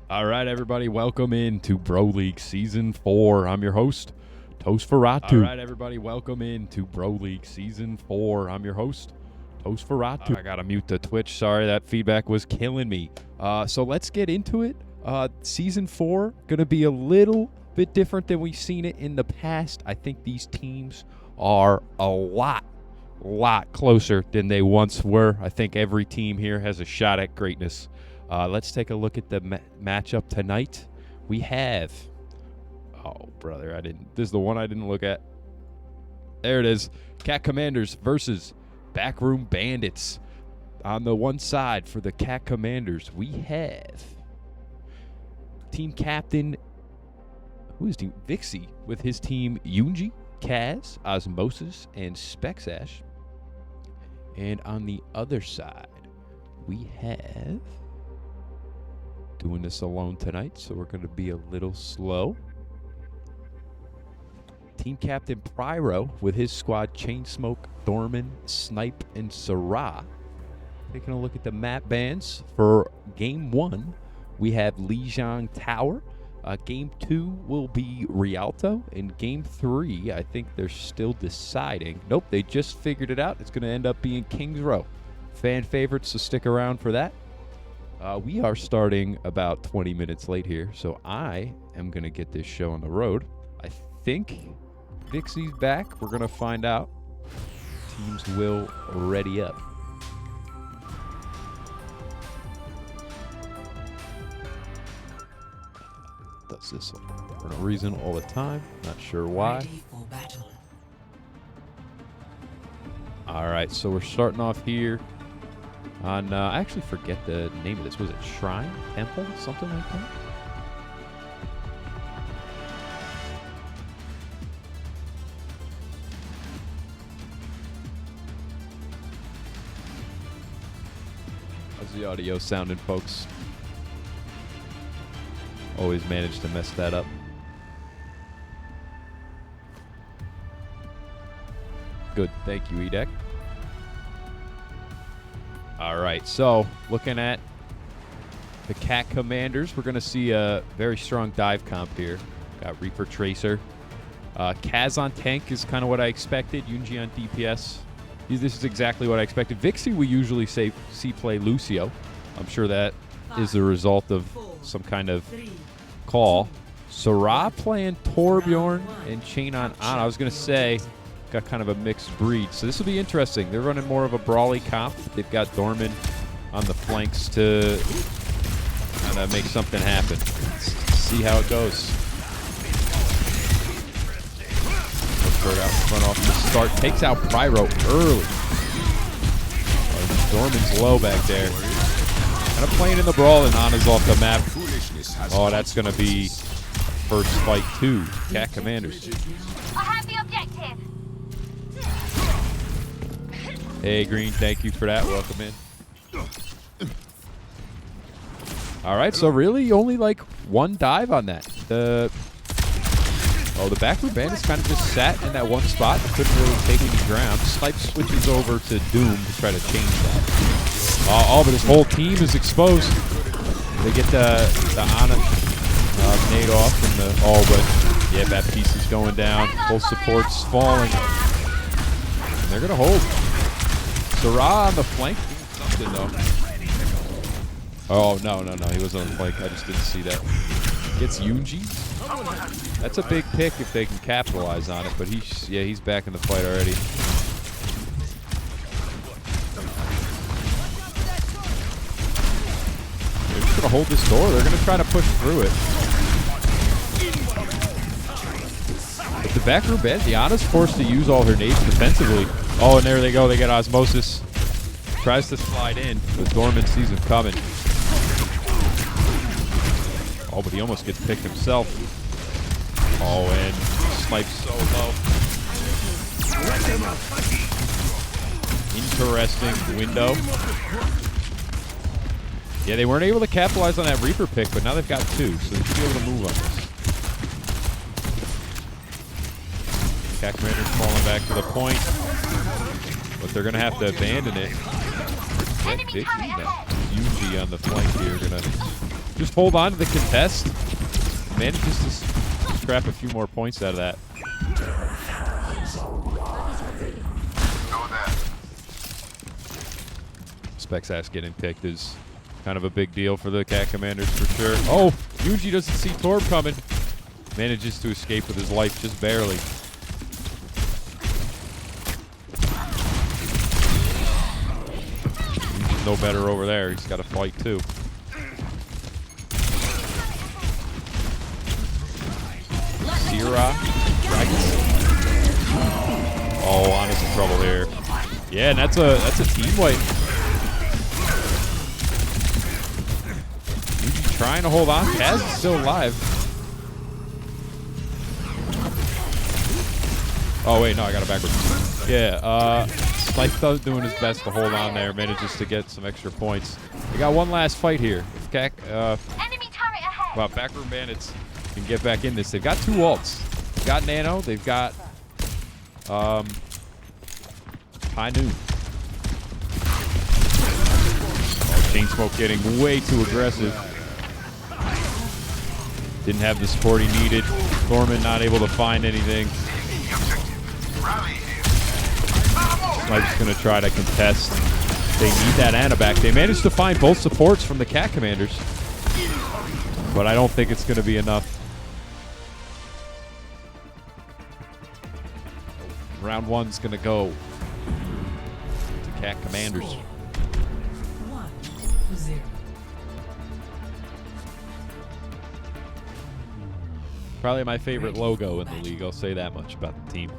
All right, everybody, welcome in to Bro League Season 4. I'm your host, Tosferatu. All right, everybody, welcome in to Bro League Season 4. I'm your host, Tosferatu. I got to mute the Twitch. Sorry, that feedback was killing me. So let's get into it. Season 4, going to be a little bit different than we've seen it in the past. I think these teams are a lot closer than they once were. I think every team here has a shot at greatness. Let's take a look at the matchup tonight. We have, oh brother, this is the one I didn't look at. There it is. Cat Commanders versus Backroom Bandits. On the one side for the Cat Commanders, we have team captain, who is team Vixie, with his team Yunji, Kaz, Osmosis, and Spexash. And on the other side, we have, doing this alone tonight, so we're going to be a little slow, team captain Pyro with his squad Chainsmoke, Dorman, Snipe, and Sarah. Taking a look at the map bans for Game 1, we have Lijiang Tower. Game 2 will be Rialto. In Game 3, I think they're still deciding. Nope, they just figured it out. It's going to end up being Kings Row. Fan favorites, so stick around for that. We are starting about 20 minutes late here, so I am going to get this show on the road. I think Vixie's back. We're going to find out. Teams will ready up. Does this for no reason all the time. Not sure why. All right, so we're starting off here on, I actually forget the name of this. Was it Shrine? Temple? Something like that? How's the audio sounding, folks? Always manage to mess that up. Good, thank you, Edek. All right, so looking at the Cat Commanders, we're going to see a very strong dive comp here. Got Reaper Tracer. Kaz on tank is kind of what I expected. Yunji on DPS. This is exactly what I expected. Vixie, we usually see play Lucio. I'm sure that is the result of some kind of call. Sarah playing Torbjorn and Chain on Ana. I was going to say, got kind of a mixed breed. So this will be interesting. They're running more of a brawly comp. They've got Dorman on the flanks to kind of make something happen. Let's see how it goes. Bird out in front off the start. Takes out Pyro early. Dorman's low back there. Kind of playing in the brawl, and Ana's off the map. Oh, that's going to be first fight 2. Cat Commanders. I have the objective. Hey, Green, thank you for that. Welcome in. All right, so really only like one dive on that. The Backroom Bandits kind of just sat in that one spot. Couldn't really take any ground. Snipe switches over to Doom to try to change that. Oh, but his whole team is exposed. They get the Ana nade off from the... Oh, but yeah, Baptiste is going down. Both supports falling. And they're going to hold. Sarah on the flank. Something, though. Oh, no. He was on the flank. I just didn't see that. Gets Yunji. That's a big pick if they can capitalize on it, but he's back in the fight already. They're just going to hold this door. They're going to try to push through it. But the Backroom Bandit, the Ana's forced to use all her nades defensively. Oh, and there they go. They get Osmosis. Tries to slide in, but Dorman sees him coming. Oh, but he almost gets picked himself. Oh, and Snipe's so low. Interesting window. Yeah, they weren't able to capitalize on that Reaper pick, but now they've got 2, so they should be able to move on this. Cat Commanders falling back to the point, but they're going to have to abandon it. Usually on the flank here, going to Just hold on to the contest. Manages to scrap a few more points out of that. Spec's ass getting picked is kind of a big deal for the Cat Commanders for sure. Oh, Yuji doesn't see Torb coming. Manages to escape with his life just barely. Yuji's no better over there. He's got to fight too. Sierra. Oh, Anna's in trouble here. Yeah, and that's a team wipe. Yuji trying to hold on. Kaz is still alive. Oh wait, no, I got it backwards. Yeah, Snipe doing his best to hold on there. Manages to get some extra points. We got one last fight here. If Enemy turret ahead. well, Backroom Bandits can get back in this. They've got 2 ults. They've got Nano. They've got High Noon. Oh, Chain Smoke getting way too aggressive. Didn't have the support he needed. Gorman not able to find anything. Snipe's going to try to contest. They need that Ana back. They managed to find both supports from the Cat Commanders. But I don't think it's going to be enough. Round 1's going to go to Cat Commanders. 1-0. Probably my favorite logo in the league. I'll say that much about the team.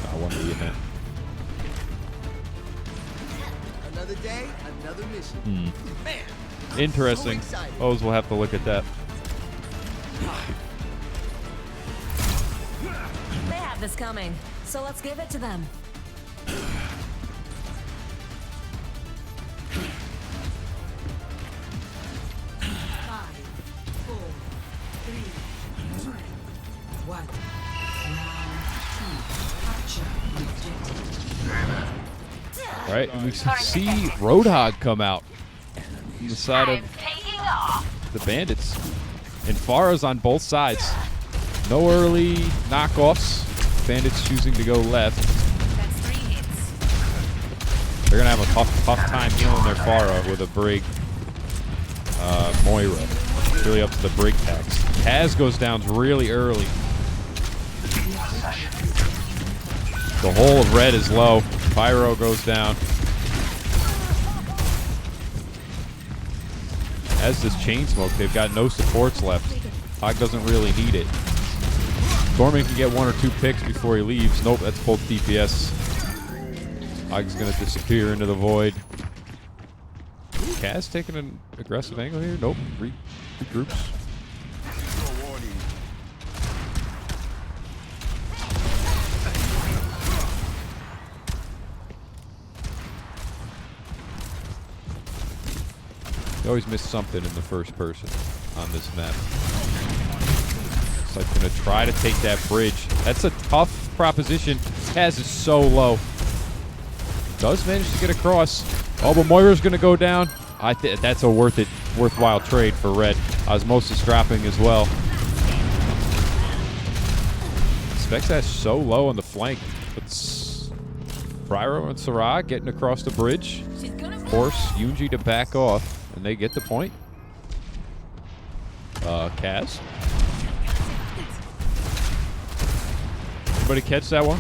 I want to be in that. Another day, another mission. Man, Interesting. so excited. Suppose we'll have to look at that. They have this coming, so let's give it to them. 5, 4, 3, 2, 1. Round 2. Capture objective. All right, and we see Roadhog come out on the side I'm of taking off. the Bandits. And Farah's on both sides. No early knockoffs. Bandits choosing to go left. That's 3 hits. They're going to have a tough time healing their Farah with a Brig Moira. It's really up to the Brig tax. Kaz goes down really early. The whole of red is low. Pyro goes down. As does Chain Smoke. They've got no supports left. Hog doesn't really need it. Gorman can get 1 or 2 picks before he leaves. Nope, that's both DPS. Hog's going to disappear into the void. Kaz taking an aggressive angle here? Nope. Regroups. You always miss something in the first person on this map. It's like going to try to take that bridge. That's a tough proposition. Kaz is so low. Does manage to get across. Oh, but Moira's going to go down. I think that's a worthwhile trade for red. Osmosis dropping as well. Specs that's so low on the flank. It's Pyro and Sarah getting across the bridge. Force Yunji to back off. And they get the point. Kaz. Anybody catch that one?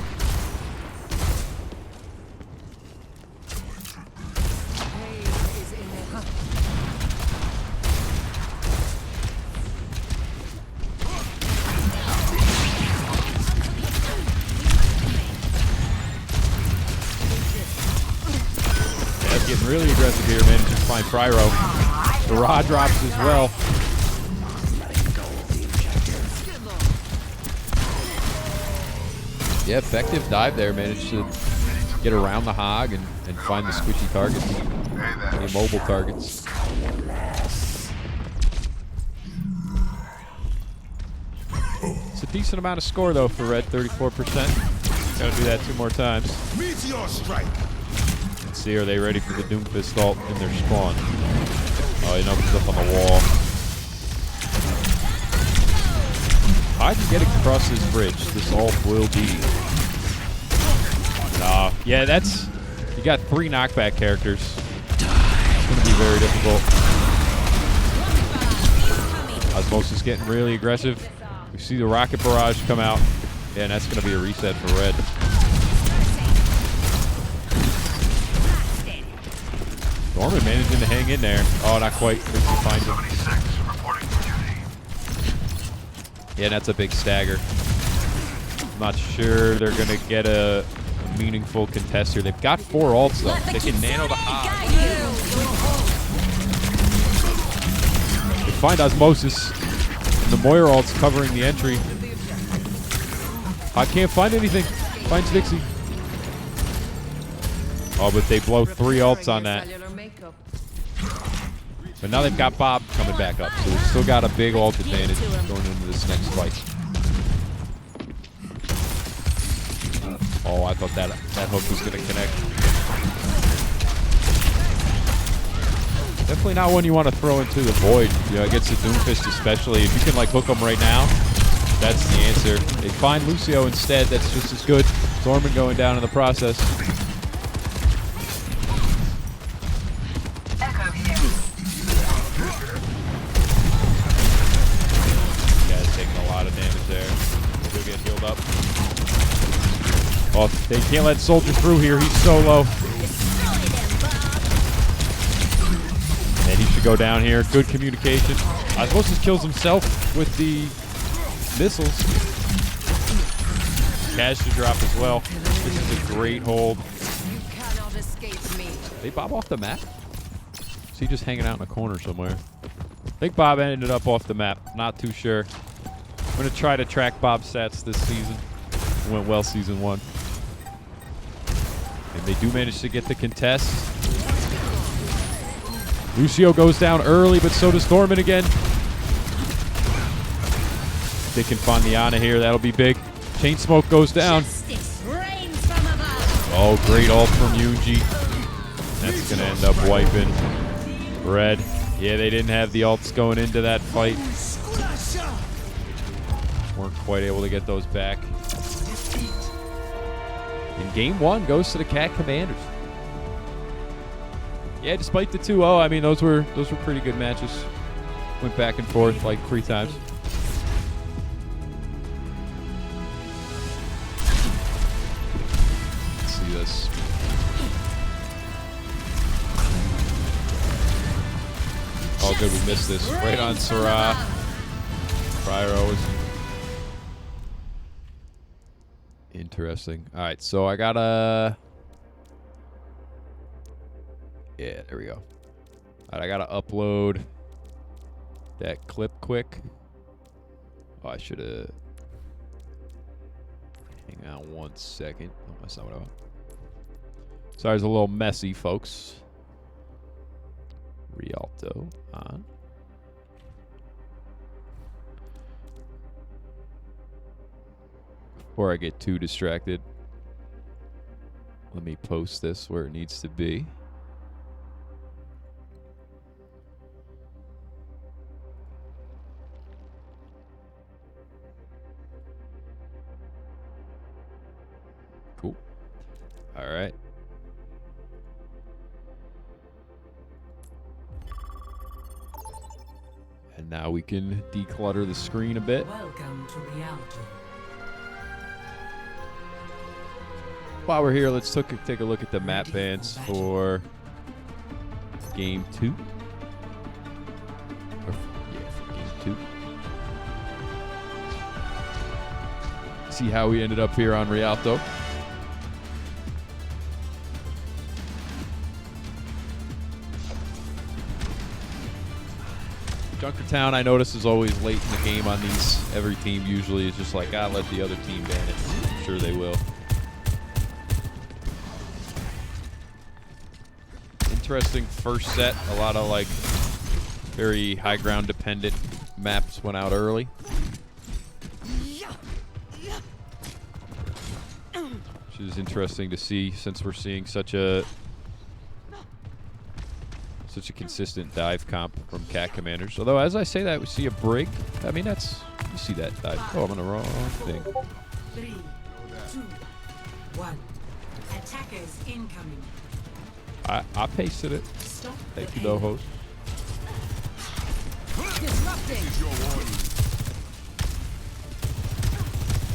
Kaz getting really aggressive here, man. Just find Pyro. The Ra drops as well. Yeah, effective dive there. Managed to get around the hog and find the squishy targets, the immobile targets. It's a decent amount of score, though, for Red, 34%. Gotta do that 2 more times. Meteor strike. Let's see, are they ready for the Doomfist ult in their spawn? Oh, he opens up on the wall. I can get across this bridge. This ult will be. Nah. Yeah, that's. You got 3 knockback characters. It's going to be very difficult. Osmosis getting really aggressive. We see the rocket barrage come out. Yeah, and that's going to be a reset for Red. Norman managing to hang in there. Oh, not quite. Find him. Yeah, that's a big stagger. I'm not sure they're going to get a meaningful contest here. They've got 4 ults, though. They can nano the hog. They find Osmosis. And the Moira ult's covering the entry. I can't find anything. Finds Dixie. Oh, but they blow 3 ults on that. But now they've got Bob coming back up, so they've still got a big ult advantage going into this next fight. Oh, I thought that hook was going to connect. Definitely not one you want to throw into the void. You know, against the Doomfist especially. If you can, like, hook them right now, that's the answer. They find Lucio instead. That's just as good. Zorman going down in the process. Oh, they can't let Soldier through here. He's so low. And he should go down here. Good communication. Osmosis kills himself with the missiles. Cash to drop as well. This is a great hold. They Bob off the map? Is he just hanging out in a corner somewhere? I think Bob ended up off the map. Not too sure. I'm going to try to track Bob's stats this season. Went well season 1. And they do manage to get the contest. Lucio goes down early, but so does Thorman again. They can find the Ana here. That'll be big. Chain Smoke goes down. Oh, great ult from Yunji. That's going to end up wiping Red. Yeah, they didn't have the ults going into that fight. Weren't quite able to get those back. And game 1 goes to the Cat Commanders. Yeah, despite the 2-0, I mean, those were pretty good matches. Went back and forth like 3 times. Let's see this. Oh, good, we missed this. Right on Sarah. Pyro is interesting. All right, so I gotta. Yeah, there we go. All right, I gotta upload that clip quick. Oh, I should have. Hang on 1 second. Oh, that's not what I want. Sorry, it's a little messy, folks. Rialto on. Before I get too distracted, let me post this where it needs to be. Cool. All right. And now we can declutter the screen a bit. Welcome to Rialto. While we're here, let's take a look at the map bans for game 2. Yeah, for game 2. See how we ended up here on Rialto. Junker Town, I notice, is always late in the game on these. Every team usually is just like, let the other team ban it. I'm sure they will. Interesting first set. A lot of like very high ground dependent maps went out early. Which is interesting to see since we're seeing such a consistent dive comp from Cat Commanders. Although as I say that, we see a Brig. I mean, you see that dive. Oh, I'm on the wrong thing. 3, 2, 1. Attackers incoming. I pasted it. Stop. Thank you, though, host. Disrupting.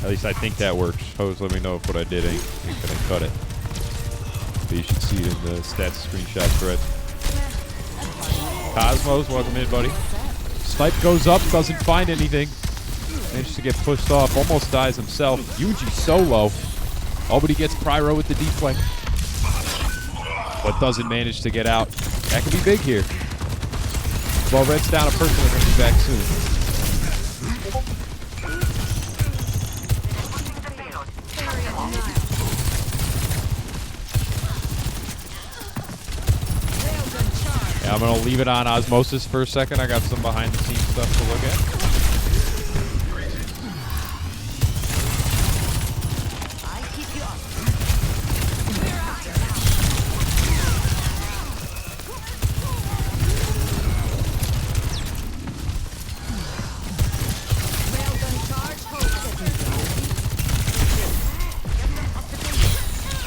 At least I think that works. Host, let me know if what I did ain't gonna cut it. But you should see it in the stats screenshot thread. Cosmos, welcome in, buddy. Snipe goes up, doesn't find anything. Manages to get pushed off, almost dies himself. Yuji solo. Oh, but he gets Pyro with the deflect. But doesn't manage to get out. That could be big here. Well, Red's down a person, they're going to be back soon. Yeah, I'm going to leave it on Osmosis for a second. I got some behind the scenes stuff to look at.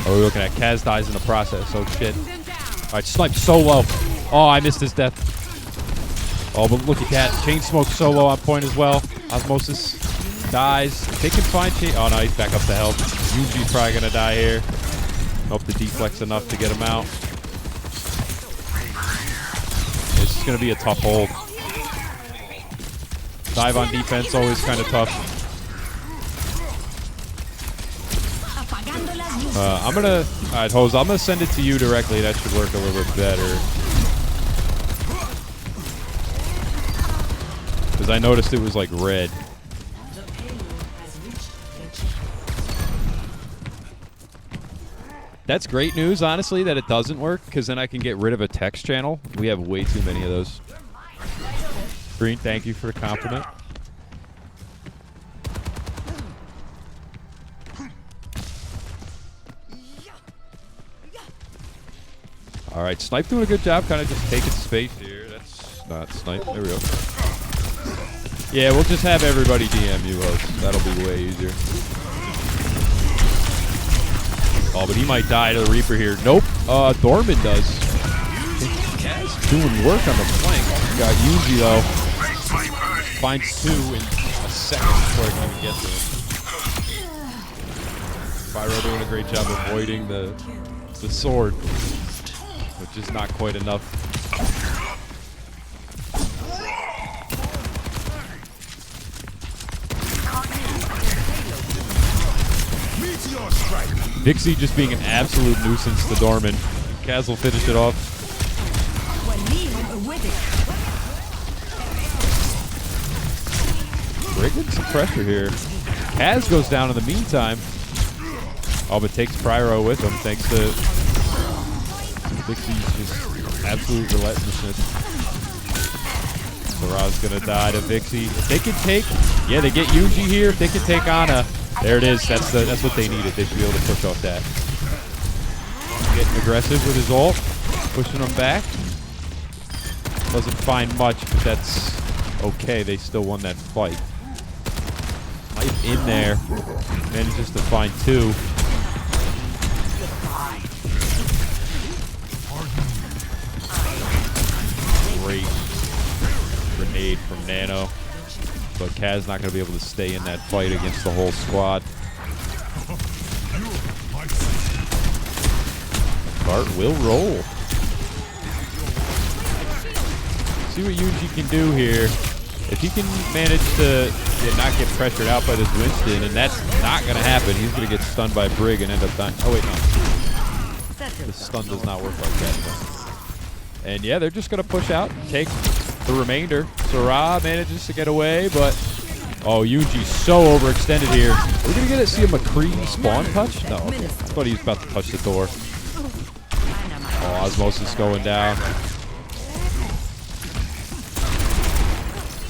Oh, we're looking at Kaz dies in the process. Oh, shit. All right, Snipe solo. Oh, I missed his death. Oh, but look at that. Chain Smoke solo on point as well. Osmosis dies. If they can find Chain... Oh, no, he's back up to health. Yuji's probably going to die here. Hope the deflect's enough to get him out. This is going to be a tough hold. Dive on defense, always kind of tough. I'm going to... Alright, Hose, I'm going to send it to you directly. That should work a little bit better. Because I noticed it was like red. That's great news, honestly, that it doesn't work, because then I can get rid of a text channel. We have way too many of those. Green, thank you for the compliment. All right, Snipe doing a good job, kind of just taking space here. That's not Snipe. There we go. Yeah, we'll just have everybody DM you, host. That'll be way easier. Oh, but he might die to the Reaper here. Nope. Dorman does. Kaz doing work on the flank. Got Yuji, though. Finds 2 in a second before I can even get to him. Pyro doing a great job avoiding the sword, which is not quite enough. Vixie just being an absolute nuisance to Dorman. Kaz will finish it off. Breaking some pressure here. Kaz goes down in the meantime. Oh, but takes Pyro with him thanks to Vixie's just absolute relentlessness. Saraz's gonna die to Vixie. If they can take, yeah, they get Yuji here. If they can take Ana, there it is. That's what they needed. They should be able to push off that. Getting aggressive with his ult, pushing them back. Doesn't find much, but that's okay. They still won that fight. Light in there, manages to find 2. Great grenade from Nano. But Kaz not going to be able to stay in that fight against the whole squad. Bart will roll. See what Yuji can do here. If he can manage to not get pressured out by this Winston, and that's not going to happen, he's going to get stunned by Brig and end up dying. Oh, wait, no. The stun does not work like that. And yeah, they're just going to push out, take the remainder. Sarah manages to get away, but oh, Yuji's so overextended here. Are we gonna see a McCree spawn touch? No, okay. I thought he was about to touch the door. Oh, Osmosis going down.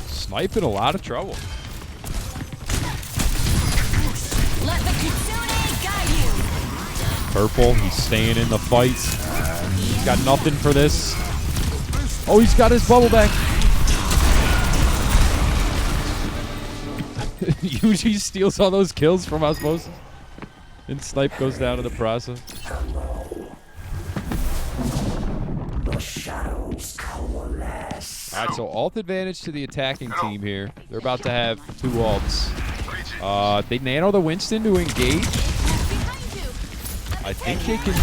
Snipe in a lot of trouble. Let the Kitsune guide you. Purple, he's staying in the fight. He's got nothing for this. Oh, he's got his bubble back. Yuji steals all those kills from Osmosis. And Snipe goes down in the process. Alright, so ult advantage to the attacking team here. They're about to have 2 ults. They nano the Winston to engage. I think they can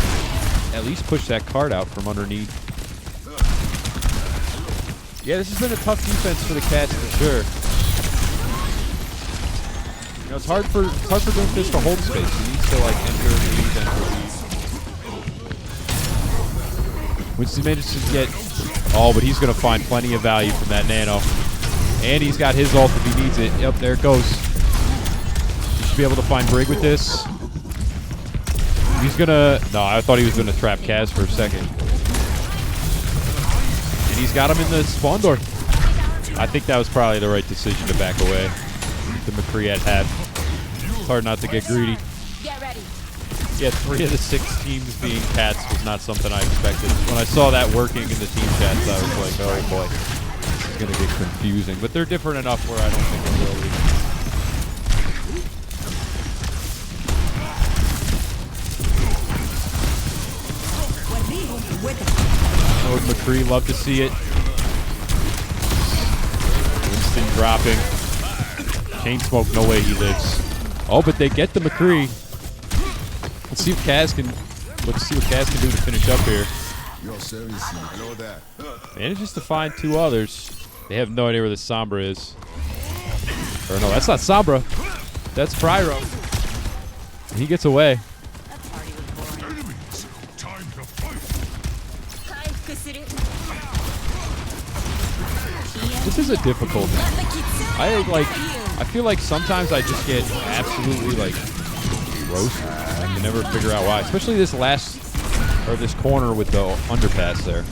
at least push that card out from underneath. Yeah, this has been a tough defense for the Cats for sure. You know, it's hard for Doomfist to hold space. He needs to like enter lead. Winston manages to get, oh, but he's gonna find plenty of value from that nano. And he's got his ult if he needs it. Yep, there it goes. He should be able to find Brig with this. He's gonna, no, I thought he was gonna trap Kaz for a second. And he's got him in the spawn door. I think that was probably the right decision to back away. The McCree had. It's hard not to get greedy. Get ready. Yeah, 3 of the 6 teams being Cats was not something I expected. When I saw that working in the team chats, I was like, oh boy, this is going to get confusing. But they're different enough where I don't think it will be. Oh, McCree, love to see it. Winston dropping. Chain smoke, no way he lives. Oh, but they get the McCree. Let's see if Kaz can. Let's see what Kaz can do to finish up here. Manages to find 2 others. They have no idea where the Sombra is. Or no, that's not Sombra. That's Pyro. And he gets away. This is a difficult one. I feel like sometimes I just get absolutely like roasted. I can never figure out why. Especially this this corner with the underpass there.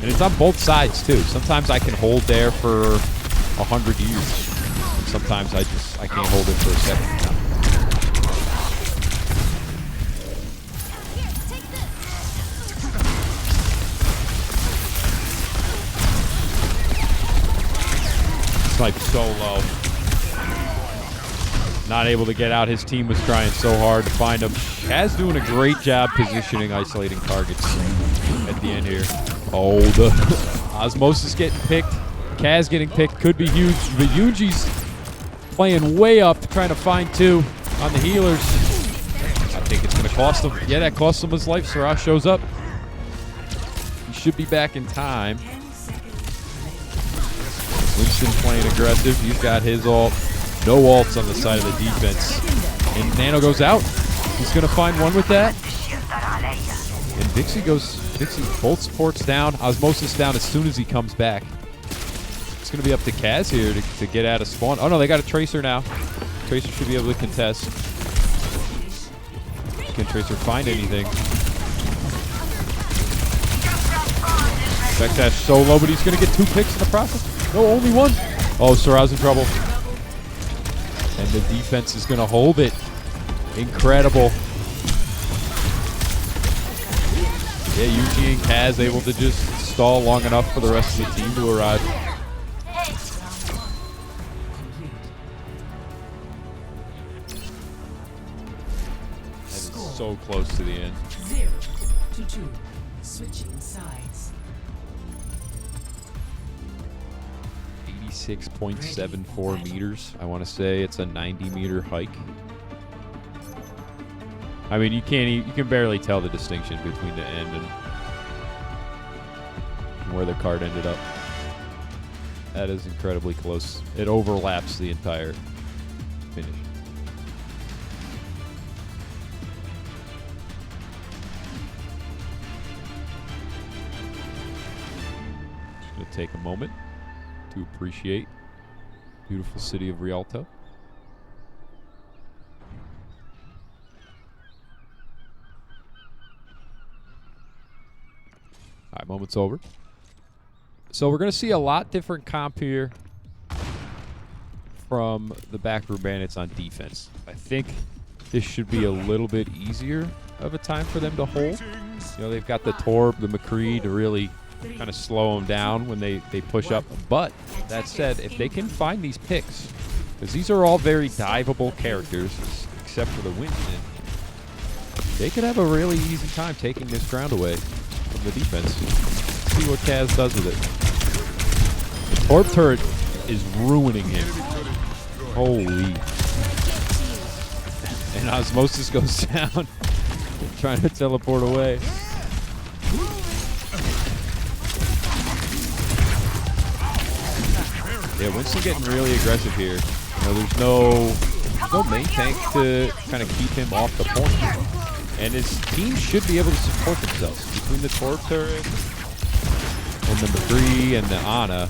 And it's on both sides too. Sometimes I can hold there for 100 years. And sometimes I can't hold it for a second. Like so low. Not able to get out. His team was trying so hard to find him. Kaz doing a great job positioning, isolating targets at the end here. Oh, the Osmosis getting picked. Kaz getting picked could be huge, but Yuji's playing way up, trying to find 2 on the healers. I think it's going to cost him. Yeah, that cost him his life. Sarah shows up. He should be back in time. Winston playing aggressive. He's got his ult. No ults on the side of the defense. And Nano goes out. He's going to find one with that. And Dixie both supports down. Osmosis down as soon as he comes back. It's going to be up to Kaz here to get out of spawn. Oh no, they got a Tracer now. Tracer should be able to contest. Can Tracer find anything? Backdash so low, but he's going to get 2 picks in the process. No, only 1. Oh, Sarah's in trouble. And the defense is going to hold it. Incredible. Yeah, Yuji and Kaz able to just stall long enough for the rest of the team to arrive. That is so close to the end. 0-2. Switching sides. 86.74 meters. I want to say it's a 90-meter hike. I mean, you can barely tell the distinction between the end and where the card ended up. That is incredibly close. It overlaps the entire finish. Just gonna take a moment to appreciate the beautiful city of Rialto. All right, moment's over. So we're going to see a lot different comp here from the Backroom Bandits on defense. I think this should be a little bit easier of a time for them to hold. You know, they've got the Torb, the McCree to really kind of slow them down when they push up. But that said, if they can find these picks, because these are all very diveable characters, except for the Winston, they could have a really easy time taking this ground away from the defense. Let's see what Kaz does with it. The Torb turret is ruining him. Holy. And Osmosis goes down, trying to teleport away. Yeah, Winston getting really aggressive here. You know, there's no main tank to kind of keep him off the point. And his team should be able to support themselves between the Torb turret and the McCree and the Ana.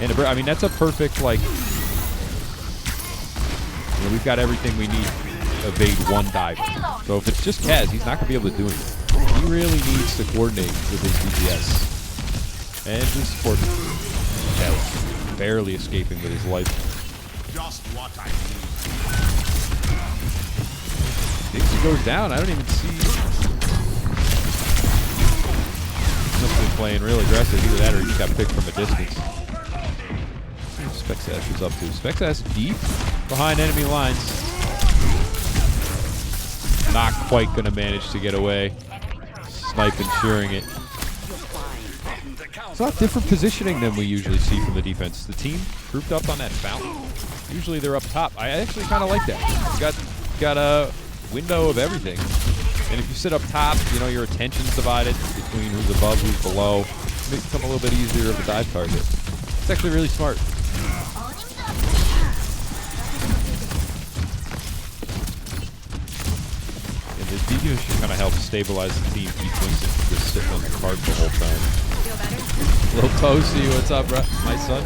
And I mean, that's a perfect, like, you know, we've got everything we need to evade one diver. So if it's just Kaz, he's not going to be able to do anything. He really needs to coordinate with his DPS. And his support. Kaz barely escaping with his life. Just what I need. Dixie goes down. I don't even see. Must have been playing real aggressive. Either that or he just got picked from a distance. Spexash is up to. Spexash deep behind enemy lines. Not quite going to manage to get away. Snipe ensuring it. It's a lot different positioning than we usually see from the defense. The team grouped up on that fountain. Usually they're up top. I actually kind of like that. You got a window of everything. And if you sit up top, you know, your attention's divided between who's above, who's below. It makes it a little bit easier of a dive target. It's actually really smart. And the Deacon should kind of help stabilize the team. Keep Winston just sitting on the card the whole time. Little Toasty, what's up, bro? My son.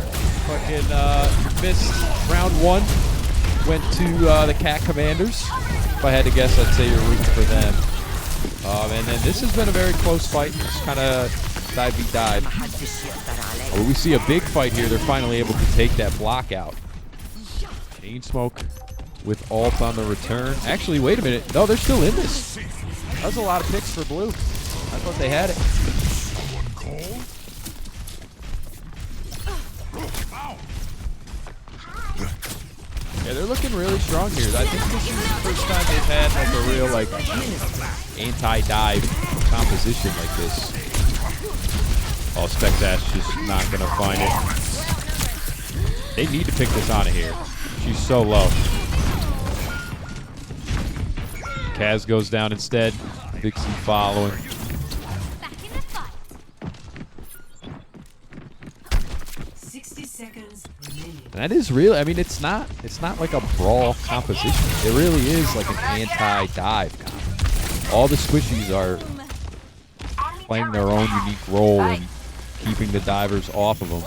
Fucking missed round one. Went to the Cat Commanders. If I had to guess, I'd say you're rooting for them. And then this has been a very close fight. Just kind of dive. Oh, we see a big fight here. They're finally able to take that block out. Chain Smoke with ult on the return. Actually, wait a minute. No, they're still in this. That was a lot of picks for blue. I thought they had it. Yeah, they're looking really strong here. I think this is the first time they've had like a real like anti-dive composition like this. Oh, Spectash just not gonna find it. They need to pick this out of here. She's so low. Kaz goes down instead. Dixie following. That is really, I mean, it's not like a brawl composition. It really is like an anti-dive comp. All the squishies are playing their own unique role in keeping the divers off of them.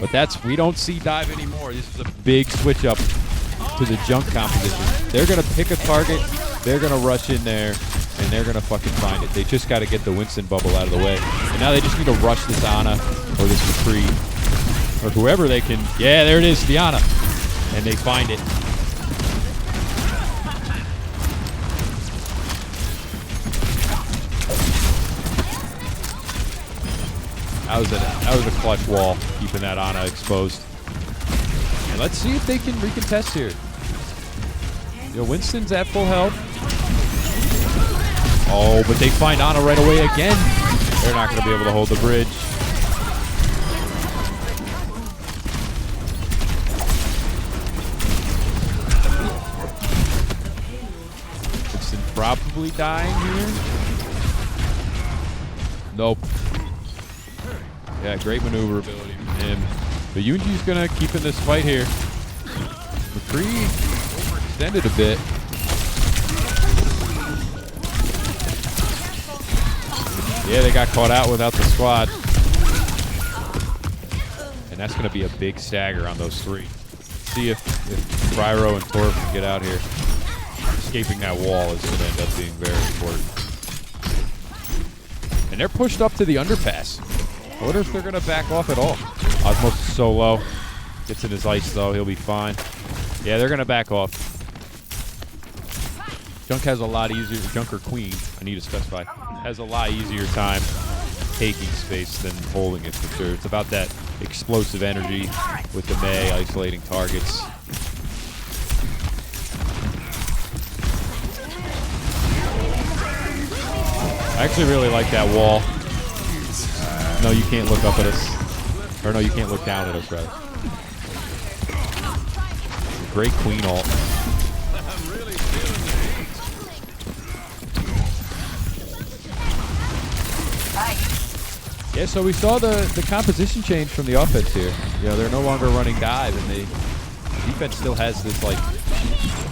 But we don't see dive anymore. This is a big switch up to the junk composition. They're going to pick a target, they're going to rush in there, and they're going to fucking find it. They just got to get the Winston bubble out of the way. And now they just need to rush this Ana or this McCree. Or whoever they can. Yeah, there it is, Diana. And they find it. That was a clutch wall, keeping that Ana exposed. And let's see if they can recontest here. You know, Winston's at full health. Oh, but they find Ana right away again. They're not going to be able to hold the bridge. Probably dying here. Nope. Yeah, great maneuverability from him. But Yunji's gonna keep in this fight here. McCree overextended a bit. Yeah, they got caught out without the squad. And that's going to be a big stagger on those three. See if Bryro and Torb can get out here. Escaping that wall is going to end up being very important. And they're pushed up to the underpass. I wonder if they're going to back off at all. Osmos is so low. Gets in his ice, though. He'll be fine. Yeah, they're going to back off. Junk has a lot easier, Junk or Queen, I need to specify, has a lot easier time taking space than holding it for sure. It's about that explosive energy with the Mei isolating targets. I actually really like that wall. No, you can't look up at us. Or no, you can't look down at us, rather. Great Queen ult. Yeah, so we saw the composition change from the offense here. You know, they're no longer running dive, and the defense still has this like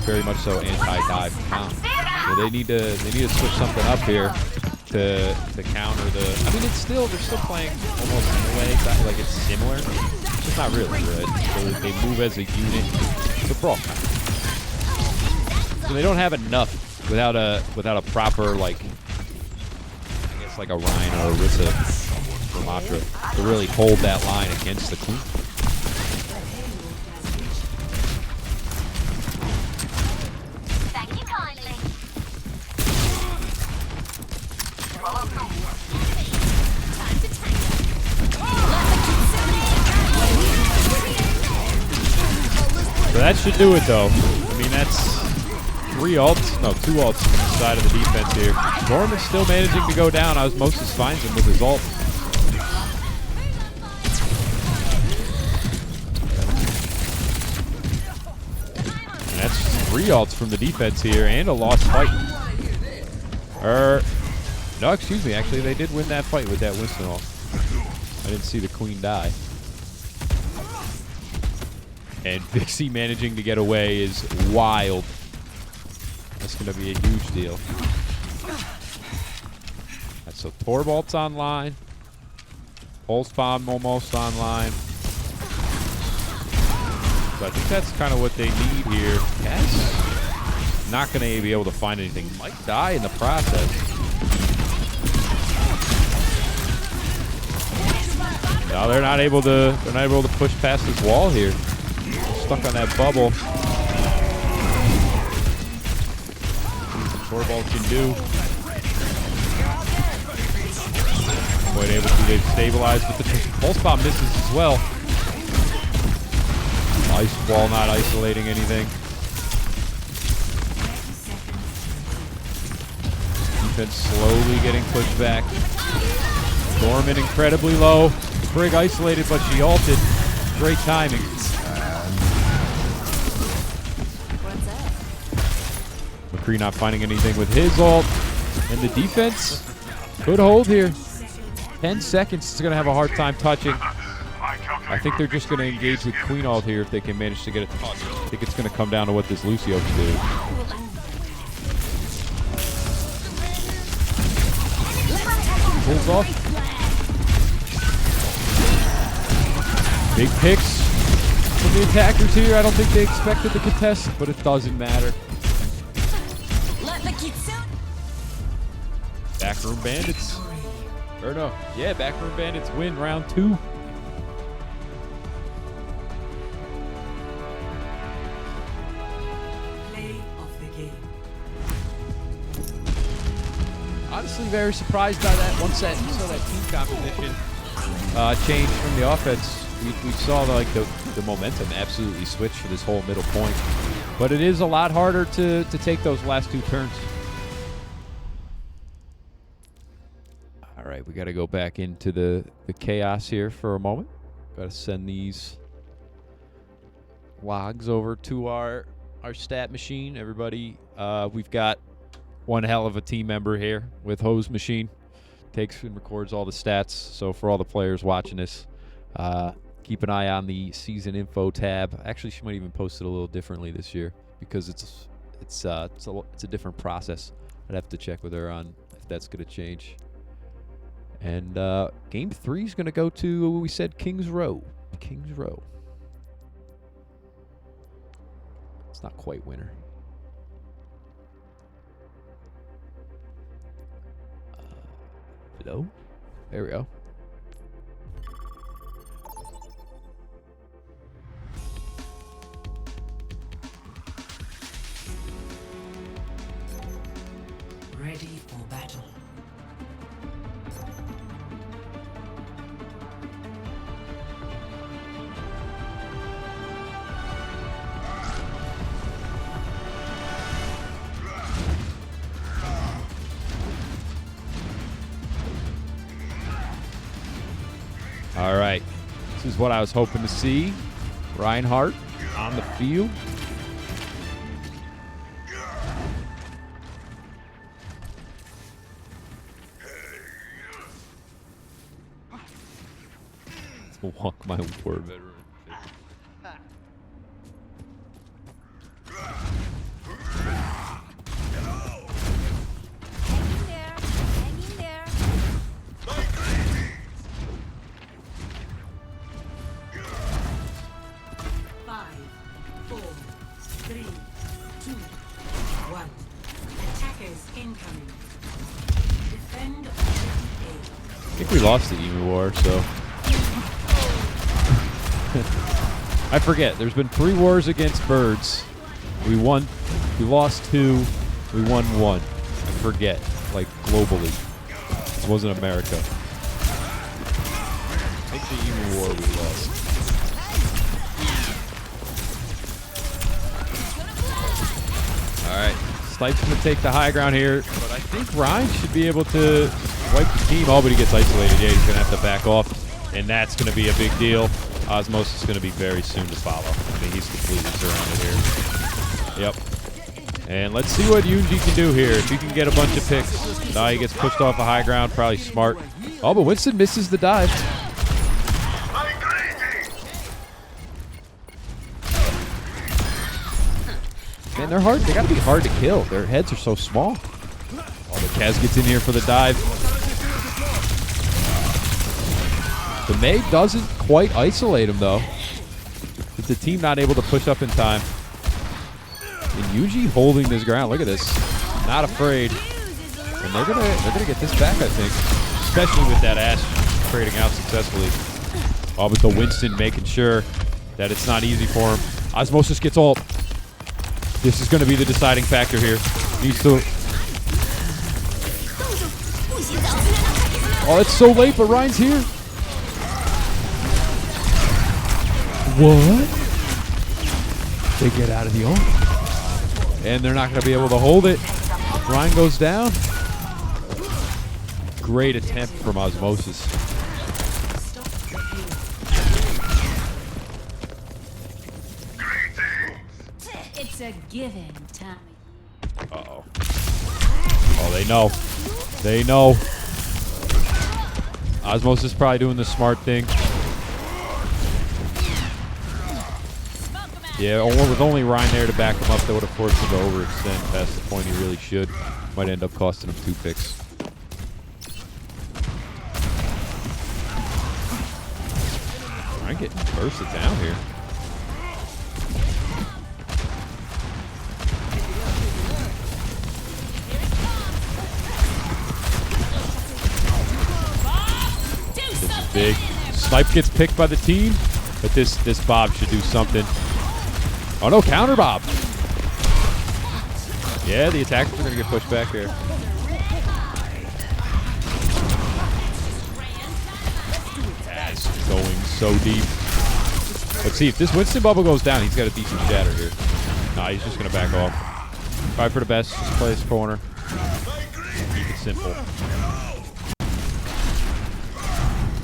very much so anti-dive comp. So they need to switch something up here to counter the. I mean, they're still playing almost in a way like it's similar. It's just not really good. So they move as a unit. It's a brawl kind of. So they don't have enough without a proper like I guess like a Ryan or a Rissa. Matra to really hold that line against the Queen. Thank you kindly. So that should do it, though. I mean, that's 2 ults on the side of the defense here. Gorman's still managing to go down. Osmosis finds him with his ult. That's 3 ults from the defense here and a lost fight. No, excuse me. Actually, they did win that fight with that Winston ult. I didn't see the Queen die. And Vixie managing to get away is wild. That's going to be a huge deal. Right, so Torb ult's online. Pulse Bomb almost online. So I think that's kind of what they need here. Yes. Not going to be able to find anything. Might die in the process. No, they're not able to. They're not able to push past this wall here. Stuck on that bubble. Torvald can do. Quite able to. They've stabilized, but the pulse bomb misses as well. Ice wall not isolating anything. Defense slowly getting pushed back. Dorman incredibly low. Brig isolated, but she ulted. Great timing. McCree not finding anything with his ult. And the defense could hold here. 10 seconds. It's going to have a hard time touching. I think they're just going to engage with Queen ult here if they can manage to get a touch. I think it's going to come down to what this Lucio can do. Pulls off. Big picks from the attackers here. I don't think they expected the contest, but it doesn't matter. Backroom Bandits. Or no. Yeah, Backroom Bandits win round 2. Honestly, very surprised by that. Once that you saw that team composition change from the offense, we saw the momentum absolutely switch for this whole middle point. But it is a lot harder to take those last 2 turns. All right, we got to go back into the chaos here for a moment. Got to send these logs over to our stat machine. Everybody, we've got one hell of a team member here with Hose Machine. Takes and records all the stats. So for all the players watching this, keep an eye on the season info tab. Actually, she might even post it a little differently this year because it's a different process. I'd have to check with her on if that's going to change. And game 3 is going to go to, we said, Kings Row. Kings Row. It's not quite winter. Hello? There we go. Ready for battle. All right. This is what I was hoping to see. Reinhardt on the field. Walk my war veteran. Hang in there. Hang in there. 5, 4, 3, 2, 1. Attackers incoming. Defend objective I think we lost the Emu War, so. I forget. There's been 3 wars against birds. We won. We lost 2. We won 1. I forget. Like globally. This wasn't America. I think the Emu War we lost. Alright. Stipe's going to take the high ground here. But I think Ryan should be able to wipe the team. Oh, but he gets isolated. Yeah, he's going to have to back off. And that's going to be a big deal. Osmosis is going to be very soon to follow. I mean, he's completely surrounded here. Yep. And let's see what Yunji can do here. If he can get a bunch of picks. Now he gets pushed off a high ground. Probably smart. Oh, but Winston misses the dive. Man, they're hard. They got to be hard to kill. Their heads are so small. Oh, the Kaz gets in here for the dive. The Mei doesn't quite isolate him, though. With the team not able to push up in time. And Yuji holding this ground. Look at this. Not afraid. And they're gonna get this back, I think. Especially with that Ashe trading out successfully. Oh, but the Winston making sure that it's not easy for him. Osmosis gets ult. This is going to be the deciding factor here. Needs to. Oh, it's so late, but Ryan's here. What? They get out of the ult. And they're not going to be able to hold it. Ryan goes down. Great attempt from Osmosis. It's a given, Tommy. Uh-oh. Oh, they know. They know. Osmosis probably doing the smart thing. Yeah, with only Ryan there to back him up, that would have forced him to overextend past the point he really should. Might end up costing him 2 picks. Ryan getting bursted down here. This is big. Snipe gets picked by the team, but this Bob should do something. Oh no, counter Bob. Yeah, the attackers are going to get pushed back here. That's going so deep. Let's see if this Winston bubble goes down. He's got a decent shatter here. Nah, he's just going to back off. Try for the best. Just play his corner. Keep it simple.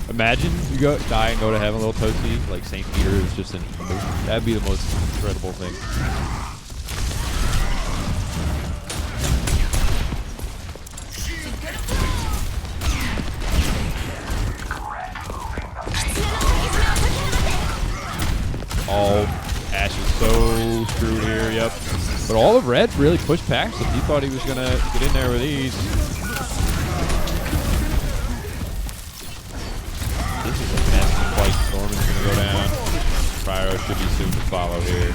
Imagine you die and go to heaven, little Toasty, like St. Peter is just an emotion. That'd be the most incredible thing. All Ashe is so screwed here, yep. But all of red really pushed past him. He thought he was going to get in there with ease. This is a nasty fight. Storman's going to go down. should be soon to follow here.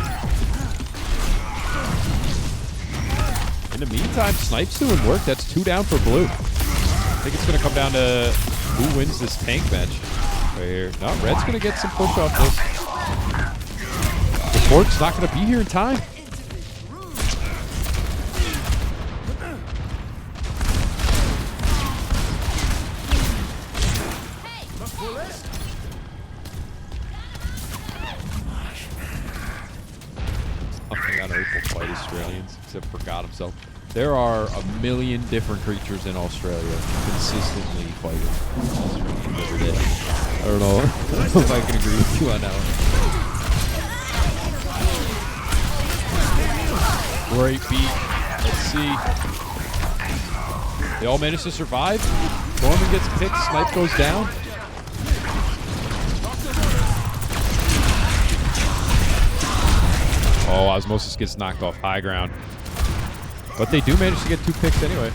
In the meantime, Snipe's doing work. That's 2 down for blue. I think it's going to come down to who wins this tank match right here. No, Red's going to get some push off this. The Fork's not going to be here in time. Nothing on earth will fight Australians except for God himself. There are a million different creatures in Australia consistently fighting Australians every day. I don't know if I can agree with you on that one. Great beat. Let's see. They all managed to survive. Norman gets picked. Snipe goes down. Oh, Osmosis gets knocked off high ground. But they do manage to get 2 picks anyway.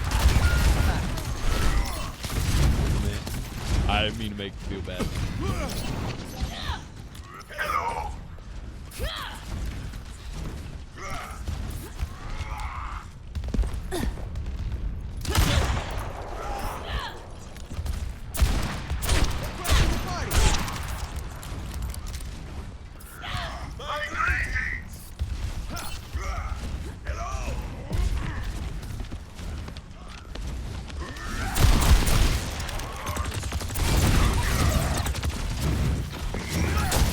I didn't mean to make you feel bad.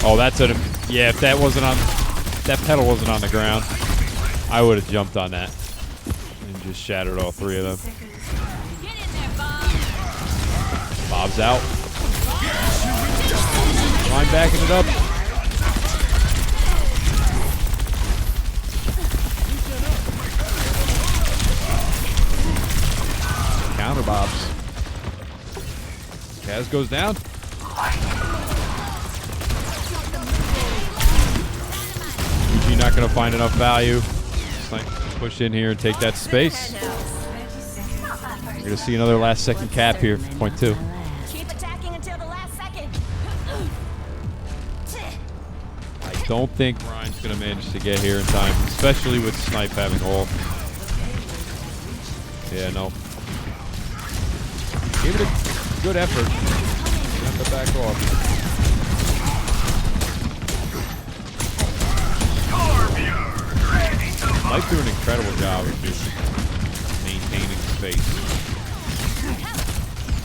Oh, that's a yeah. If that wasn't on, that pedal wasn't on the ground, I would have jumped on that and just shattered all 3 of them. Get in there, Bob. Bob's out. Line backing it up. Counter Bobs. Kaz goes down. You're not going to find enough value. Just like push in here and take that space. You're going to see another last second cap here, point 2. Keep attacking until the last second. I don't think Ryan's going to manage to get here in time, especially with Snipe having ult. Yeah, no. Gave it a good effort. Have to back off. Snipe's doing an incredible job of just maintaining space.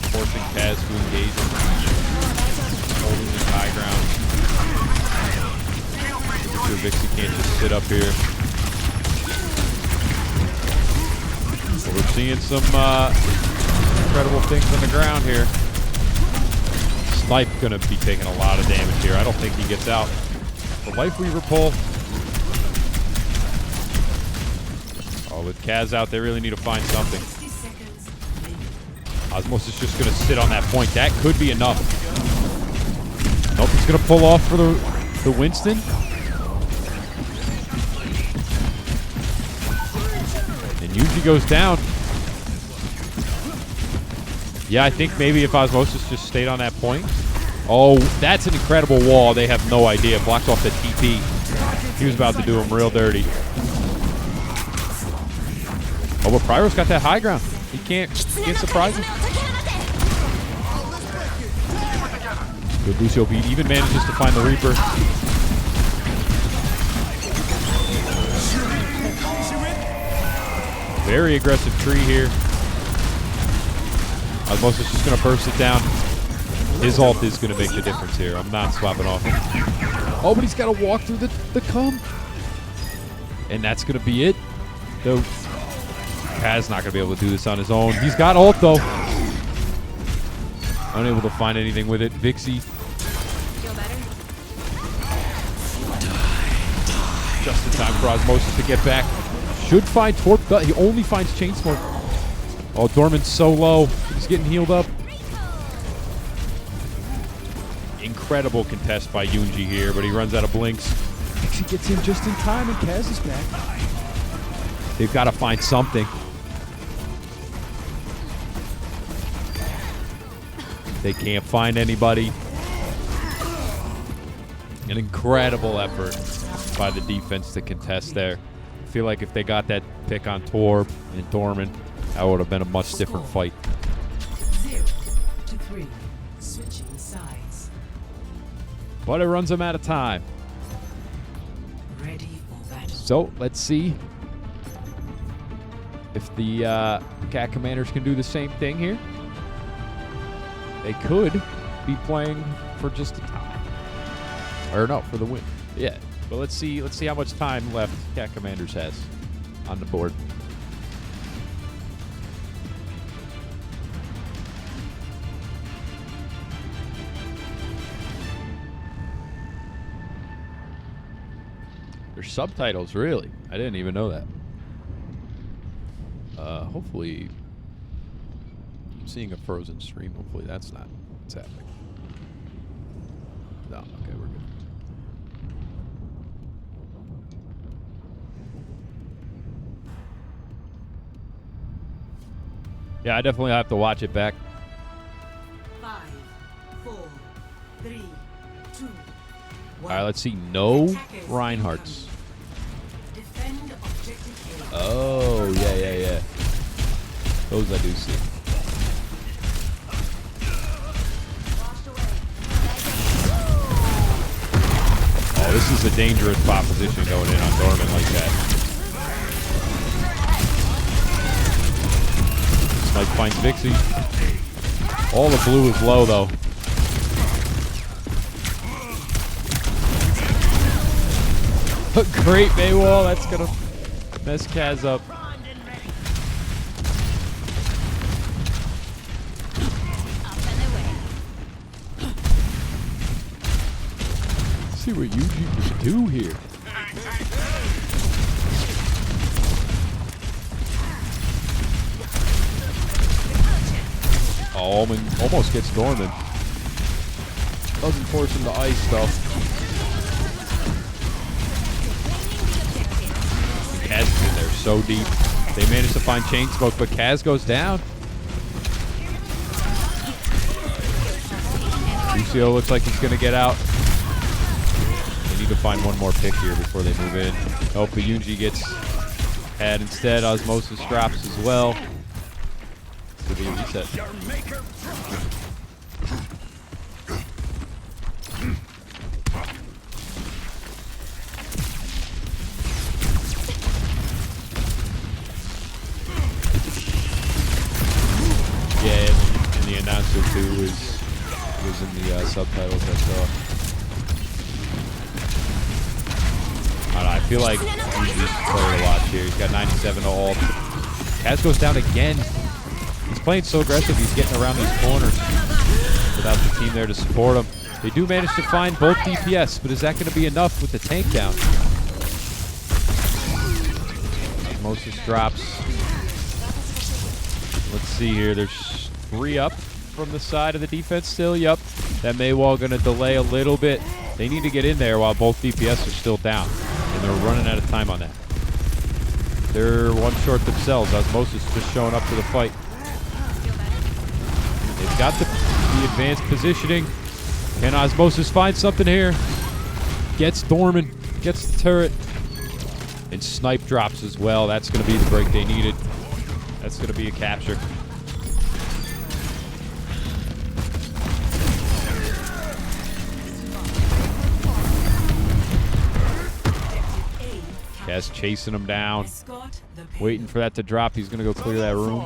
Forcing Kaz to engage him. Holding his high ground. Make sure Vixie can't just sit up here. So we're seeing some incredible things on the ground here. Snipe gonna be taking a lot of damage here. I don't think he gets out. The Life Weaver pull. Oh, with Kaz out, they really need to find something. Osmosis is just going to sit on that point. That could be enough. Nope, he's going to pull off for the Winston. And Yuji goes down. Yeah, I think maybe if Osmosis just stayed on that point. Oh, that's an incredible wall. They have no idea. Blocked off the TP. He was about to do him real dirty. Oh, but Pyro's got that high ground. He can't surprise him. Good Lucio beat. Even manages to find the Reaper. Very aggressive tree here. Osmosis just going to burst it down. His ult is going to make the difference here. I'm not swapping off him. Oh, but he's got to walk through the cum. And that's going to be it. Though Kaz not going to be able to do this on his own. He's got ult, though. Unable to find anything with it. Vixie. Feel better? Just in time for Osmosis to get back. Should find Torp. He only finds Chain Smoke. Oh, Dorman's so low. He's getting healed up. Incredible contest by Yunji here, but he runs out of blinks. Vixie gets in just in time, and Kaz is back. They've got to find something. They can't find anybody. An incredible effort by the defense to contest there. I feel like if they got that pick on Torb and Dorman, that would have been a much different fight. 0-3. Switching sides. But it runs them out of time. Ready for battle. So let's see if the Cat Commanders can do the same thing here. They could be playing for just a tie. Or no, for the win. Yeah. But let's see how much time left Cat Commanders has on the board. There's subtitles, really. I didn't even know that. Hopefully, I'm seeing a frozen stream. Hopefully that's not what's happening. No, okay, we're good. Yeah, I definitely have to watch it back. 5, 4, 3, 2, 1. All right, let's see. No Reinhardts. Defend objective A. Oh, yeah. Those I do see. Oh, this is a dangerous proposition going in on Dorman like that. Snipe finds Vixie. All the blue is low, though. Great Maywall. That's going to mess Kaz up. Let's see what Yuji can do here. Oh, almost gets Dorman. Doesn't force him to ice, though. Kaz is in there so deep. They managed to find Chain Smoke, but Kaz goes down. Lucio looks like he's going to get out. They need to find one more pick here before they move in. Oh, Yunji gets had instead. Osmosis drops as well. Could be a reset. Yeah, and the announcer too was in the subtitles I saw. I don't know, I feel like he's just playing a lot here. He's got 97 to ult. Kaz goes down again. He's playing so aggressive, he's getting around these corners without the team there to support him. They do manage to find both DPS, but is that going to be enough with the tank down? Osmosis drops. Let's see here. There's 3 up from the side of the defense still. Yep. That Maywall going to delay a little bit. They need to get in there while both DPS are still down. And they're running out of time on that. They're one short themselves. Osmosis just showing up to the fight. They've got the advanced positioning. Can Osmosis find something here? Gets Dorman. Gets the turret. And Snipe drops as well. That's going to be the break they needed. That's going to be a capture. Kaz chasing him down. Waiting for that to drop. He's going to go clear that room.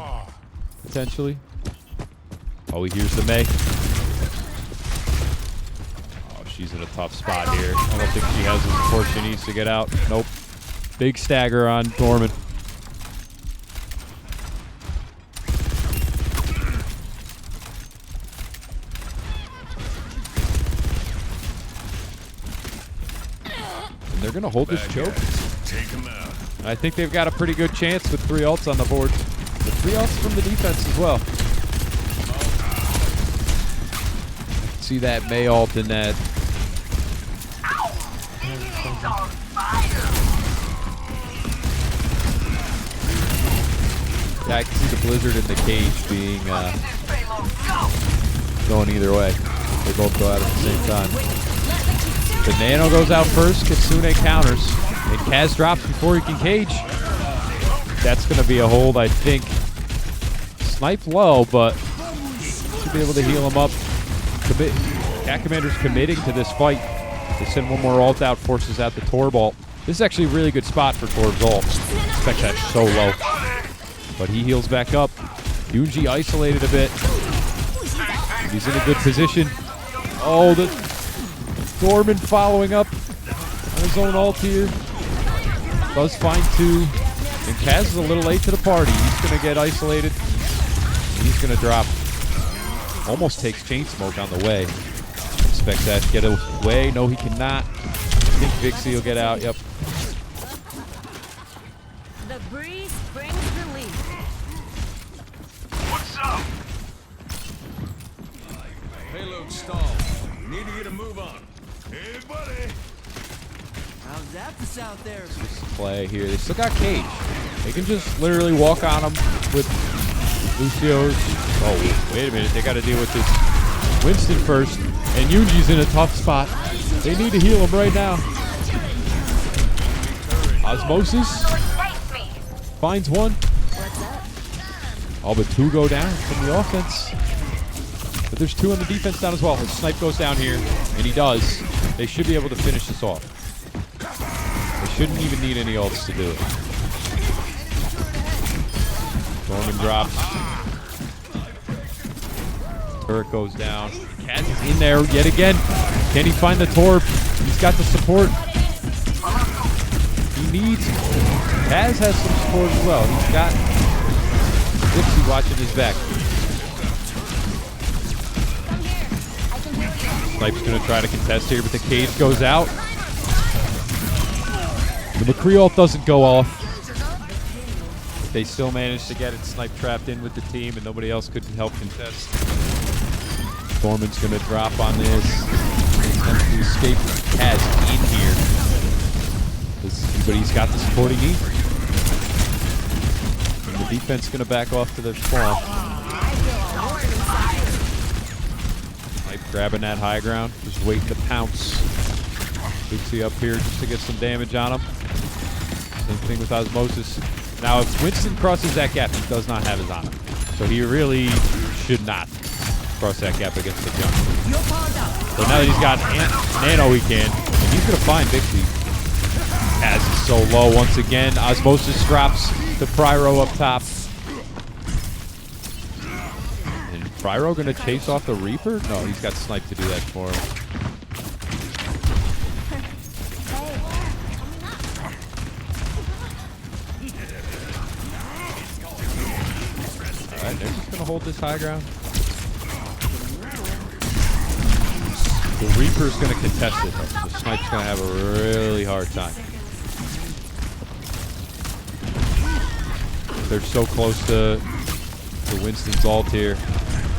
Potentially. Oh, he hears the Mei. Oh, she's in a tough spot here. I don't think she has the support she needs to get out. Nope. Big stagger on Dorman. And they're going to hold this choke. Take him out. I think they've got a pretty good chance with 3 ults on the board. But 3 ults from the defense as well. See that Mei ult in that. Yeah, I can see the blizzard in the cage being going either way. They both go out at the same time. The Nano goes out first. Kitsune counters. And Kaz drops before he can cage. That's going to be a hold, I think. Snipe low, but should be able to heal him up. Cat Commander's committing to this fight. They send one more ult out, forces out the Torb. This is actually a really good spot for Torb's ult. Expect that so low. But he heals back up. Yunji isolated a bit. He's in a good position. Oh, the Dorman following up on his own ult here. Does find 2. And Kaz is a little late to the party. He's going to get isolated. He's going to drop. Almost takes Chain Smoke on the way. Expect that to get away. No, he cannot. I think Vixie will get out. Yep. The breeze brings relief. What's up? Payload stalled. Need to get a move on. Hey, buddy. How's that for out there? Just play here. They still got Cage. They can just literally walk on him with Lucio's. Oh, wait a minute. They got to deal with this Winston first. And Yunji's in a tough spot. They need to heal him right now. Osmosis finds one. All but 2 go down from the offense. But there's 2 on the defense down as well. His snipe goes down here, and he does. They should be able to finish this off. They shouldn't even need any ults to do it. Dorman drops. Turret goes down. Kaz is in there yet again. Can he find the Torb? He's got the support. He needs... Kaz has some support as well. He's got Dixie watching his back. Snipe's going to try to contest here, but the cage goes out. The McCree ult doesn't go off. But they still manage to get it. Snipe trapped in with the team, and nobody else could help contest. Dorman's going to drop on this. Attempts to escape. Kaz in here. But he's got the support he needs. And the defense going to back off to their spawn. Snipe grabbing that high ground. Just waiting to pounce. Dixie up here just to get some damage on him. Same thing with Osmosis. Now, if Winston crosses that gap, he does not have his on him. So he really should not cross that gap against the jump. So now that he's got Nano, he can. And he's going to find Vixie. Kaz is so low once again. Osmosis drops the Pyro up top. And Pyro going to chase off the Reaper? No, he's got Snipe to do that for him. Alright, they're just going to hold this high ground. The Reaper's going to contest it, though. So Snipe's going to have a really hard time. They're so close to Winston's ult here.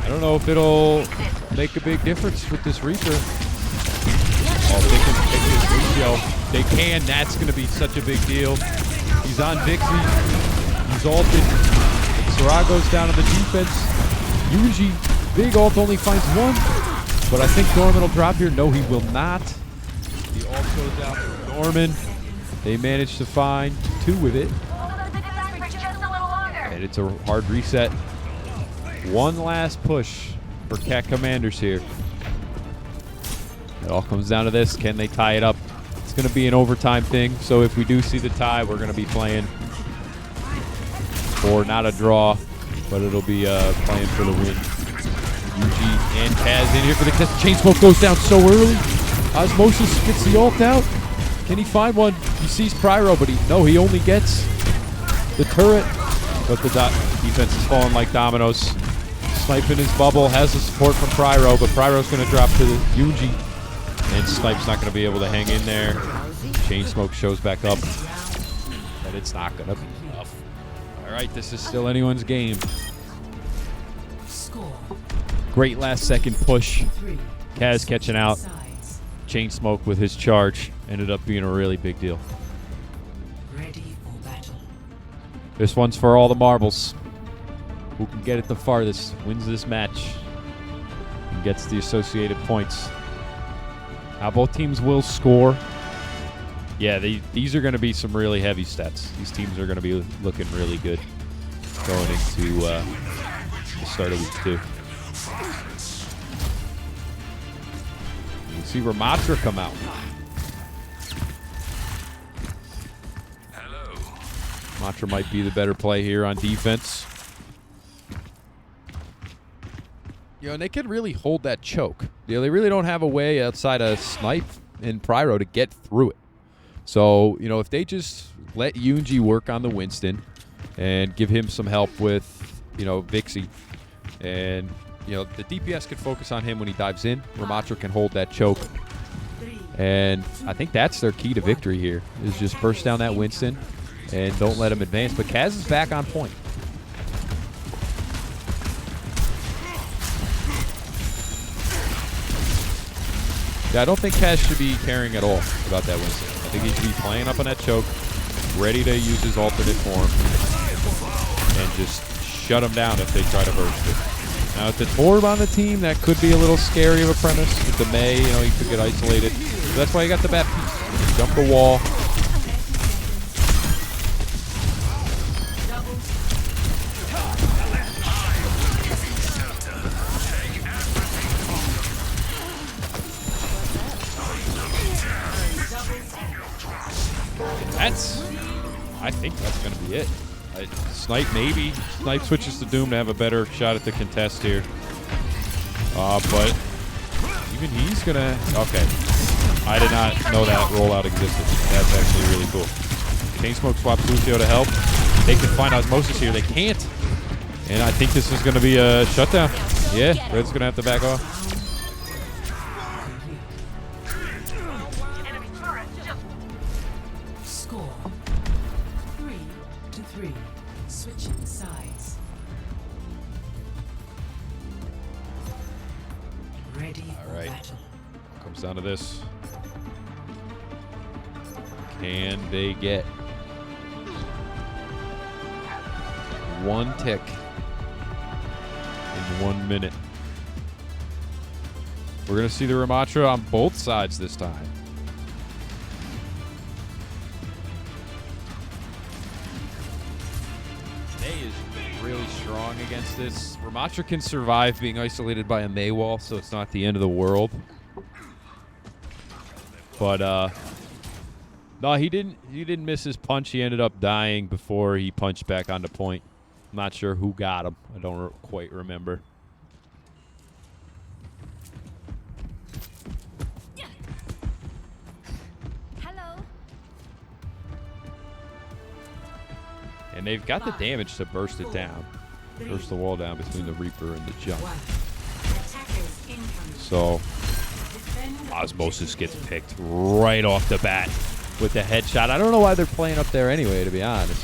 I don't know if it'll make a big difference with this Reaper. Oh, they can take this Lucio. They can. That's going to be such a big deal. He's on Vixie. He's ulted. Sarah goes down on the defense. Yuji, big ult only finds 1. But I think Dorman will drop here. No, he will not. The ult goes out for Dorman. They managed to find 2 with it. And it's a hard reset. One last push for Cat Commanders here. It all comes down to this. Can they tie it up? It's going to be an overtime thing. So if we do see the tie, we're going to be playing for not a draw, but it'll be playing for the win. Yuji and Kaz in here for the test. Chain Smoke goes down so early. Osmosis gets the ult out. Can he find one? He sees Pyro, but he only gets the turret. But the defense is falling like dominoes. Snipe in his bubble has the support from Pyro, but Pyro's going to drop to Yuji. And Snipe's not going to be able to hang in there. Chain Smoke shows back up. But it's not going to be enough. All right, this is still anyone's game. Great last second push. Kaz catching out. Chain Smoke with his charge ended up being a really big deal. This one's for all the marbles. Who can get it the farthest wins this match and gets the associated points. Now both teams will score. Yeah, these are going to be some really heavy stats. These teams are going to be looking really good going into the start of week 2. You see Ramatra come out. Hello. Ramatra might be the better play here on defense. You know, and they can really hold that choke. You know, they really don't have a way outside of Snipe and Pyro to get through it. So, you know, if they just let Yunji work on the Winston and give him some help with, you know, Vixie, and, you know, the DPS can focus on him when he dives in. Ramatra can hold that choke. And I think that's their key to victory here, is just burst down that Winston and don't let him advance. But Kaz is back on point. Yeah, I don't think Kaz should be caring at all about that Winston. I think he should be playing up on that choke, ready to use his alternate form, and just shut him down if they try to burst it. Now, with the Torb on the team, that could be a little scary of a premise. With the Mei, you know, he could get isolated. So that's why you got the Baptiste. You can jump the wall. I think that's going to be it. Snipe maybe. Snipe switches to Doom to have a better shot at the contest here. But even he's going to... Okay. I did not know that rollout existed. That's actually really cool. Chain Smoke swaps Lucio to help. They can find Osmosis here. They can't. And I think this is going to be a shutdown. Yeah, Red's going to have to back off. Score 3-3. Switching sides. Ready for battle. Comes down to this. Can they get one tick in 1 minute? We're going to see the Ramatra on both sides this time. Mei is really strong against this. Ramatra can survive being isolated by a Mei wall, so it's not the end of the world. But no, he didn't miss his punch. He ended up dying before he punched back onto point. I'm not sure who got him. I don't quite remember. Hello. And they've got the damage to burst it down. Burst the wall down between the Reaper and the jump. So Osmosis gets picked right off the bat with the headshot. I don't know why they're playing up there anyway, to be honest.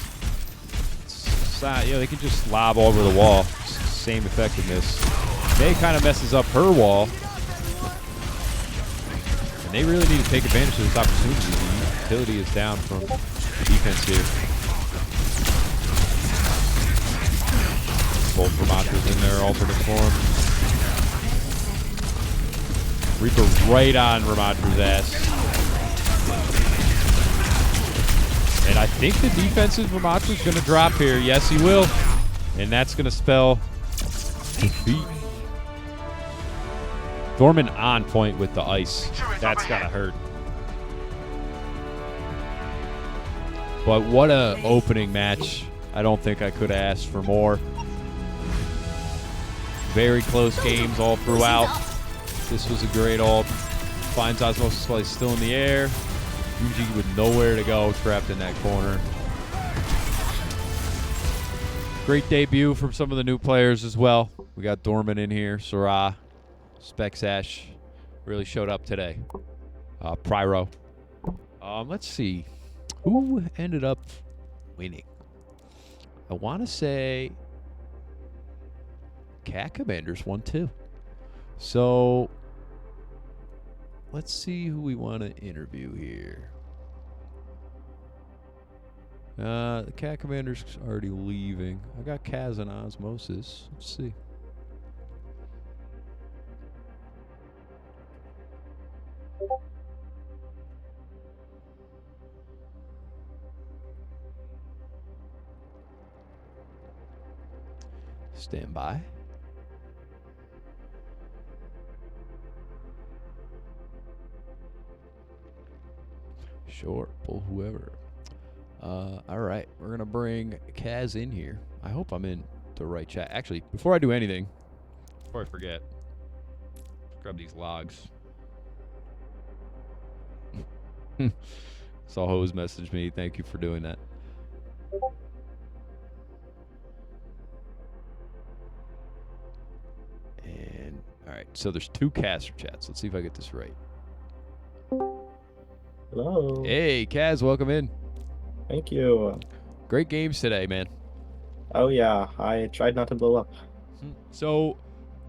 It's not, you know, they can just lob over the wall. Same effectiveness. Mei kind of messes up her wall. And they really need to take advantage of this opportunity. The utility is down from the defense here. Both Ramatra's in their alternate form. Reaper right on Ramatra's ass. And I think the defensive Ramatra's going to drop here. Yes, he will. And that's going to spell defeat. Dorman on point with the ice. That's got to hurt. But what a opening match. I don't think I could have asked for more. Very close games all throughout. This was a great ult. Finds Osmosis while he's still in the air. Yuji with nowhere to go, trapped in that corner. Great debut from some of the new players as well. We got Dorman in here, Sarah, Spexash. Really showed up today. Pyro. Let's see. Who ended up winning? I want to say Cat Commanders won too. So let's see who we want to interview here. The Cat Commander's already leaving. I got Kaz and Osmosis. Let's see. Stand by. Sure, pull whoever. All right, we're gonna bring Kaz in here. I hope I'm in the right chat. Actually, before I do anything, before I forget, grab these logs. Saw Hose message me. Thank you for doing that. And all right, so there's 2 caster chats. Let's see if I get this right. Hello. Hey, Kaz, welcome in. Thank you. Great games today, man. Oh yeah, I tried not to blow up. So,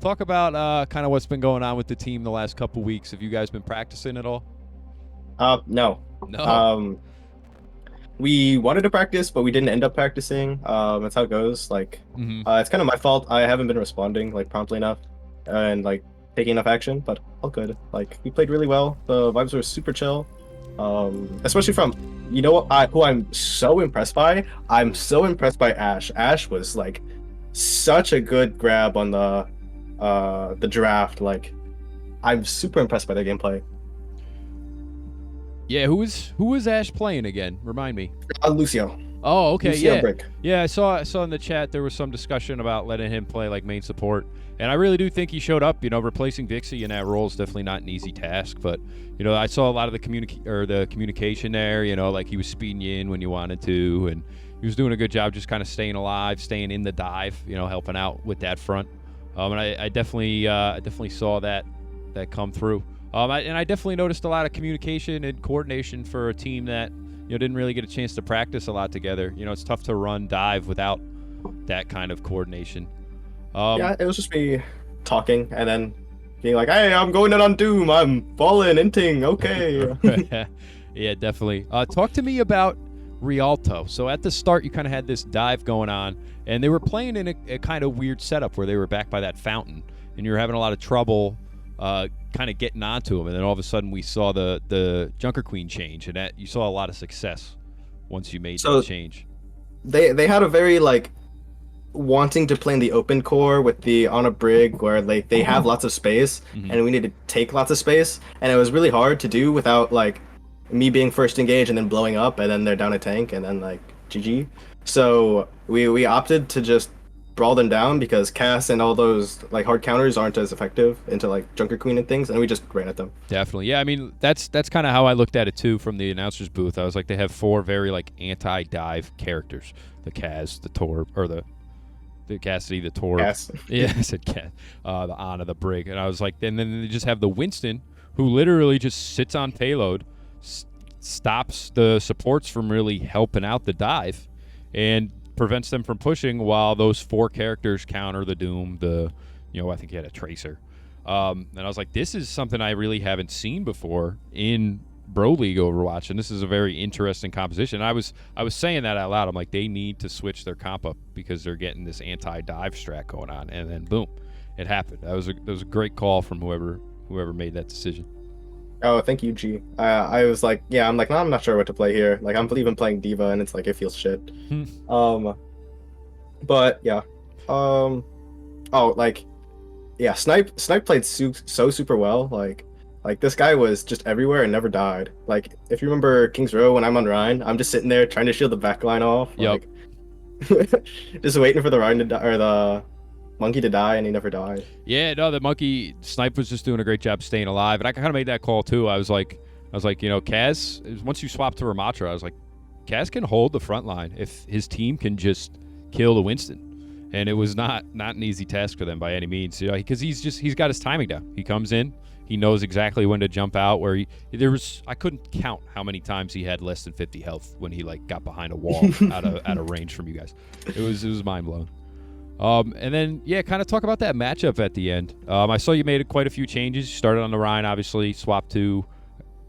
talk about kind of what's been going on with the team the last couple weeks. Have you guys been practicing at all? No. No. We wanted to practice, but we didn't end up practicing. That's how it goes. Like, it's kind of my fault. I haven't been responding like promptly enough, and like taking enough action. But all good. Like, we played really well. The vibes were super chill. Especially from, you know what, who I'm so impressed by? I'm so impressed by Ash. Ash was like such a good grab on the draft. Like, I'm super impressed by their gameplay. Yeah, who was Ash playing again? Remind me. Lucio. Oh, okay, Lucio yeah. Brick. Yeah, I saw in the chat there was some discussion about letting him play like main support. And I really do think he showed up. You know, replacing Vixie in that role is definitely not an easy task. But, you know, I saw a lot of the communication there. You know, like he was speeding you in when you wanted to. And he was doing a good job just kind of staying alive, staying in the dive, you know, helping out with that front. And I definitely saw that come through. And I definitely noticed a lot of communication and coordination for a team that, you know, didn't really get a chance to practice a lot together. You know, it's tough to run dive without that kind of coordination. Yeah, it was just me talking and then being like, hey, I'm going in on Doom. I'm falling, inting. Okay. Yeah, definitely. Talk to me about Rialto. So at the start, you kind of had this dive going on, and they were playing in a kind of weird setup where they were back by that fountain, and you were having a lot of trouble kind of getting onto them. And then all of a sudden, we saw the Junker Queen change, and that you saw a lot of success once you made that change. They had a very like wanting to play in the open core with the on a brig where like they have lots of space and we need to take lots of space, and it was really hard to do without like me being first engaged and then blowing up and then they're down a tank and then like GG. So we opted to just brawl them down because Cass and all those like hard counters aren't as effective into like Junker Queen and things, and we just ran at them. Definitely. Yeah, I mean that's kind of how I looked at it too from the announcer's booth. I was like, they have 4 very like anti-dive characters: the Kaz, the Tor, or the Cassidy, the Tor. Cass. Yeah, I said Cass. The Ana, the Brig. And I was like, and then they just have the Winston, who literally just sits on payload, stops the supports from really helping out the dive, and prevents them from pushing while those 4 characters counter the Doom, I think he had a Tracer. And I was like, this is something I really haven't seen before in Bro League Overwatch, and this is a very interesting composition. I was saying that out loud. I'm like, they need to switch their comp up because they're getting this anti-dive strat going on, and then boom, it happened. That was a great call from whoever made that decision. Oh, thank you, G. I was like, yeah, I'm like, no, I'm not sure what to play here. Like, I'm even playing D.Va, and it's like, it feels shit. But yeah. Snipe played so super well. Like this guy was just everywhere and never died. Like, if you remember King's Row when I'm on Rhine, I'm just sitting there trying to shield the backline off. Yep. Like, just waiting for the Rhine to die, or the monkey to die, and he never died. Yeah, no, the monkey Snipe was just doing a great job staying alive, and I kind of made that call too. I was like, you know, Kaz. Once you swap to Ramatra, I was like, Kaz can hold the front line if his team can just kill the Winston, and it was not an easy task for them by any means. You know, because he's got his timing down. He comes in, he knows exactly when to jump out. I couldn't count how many times he had less than 50 health when he like got behind a wall out of range from you guys. It was mind blowing. And then, yeah, kind of talk about that matchup at the end. I saw you made quite a few changes. You started on the Rhine, obviously, swapped to,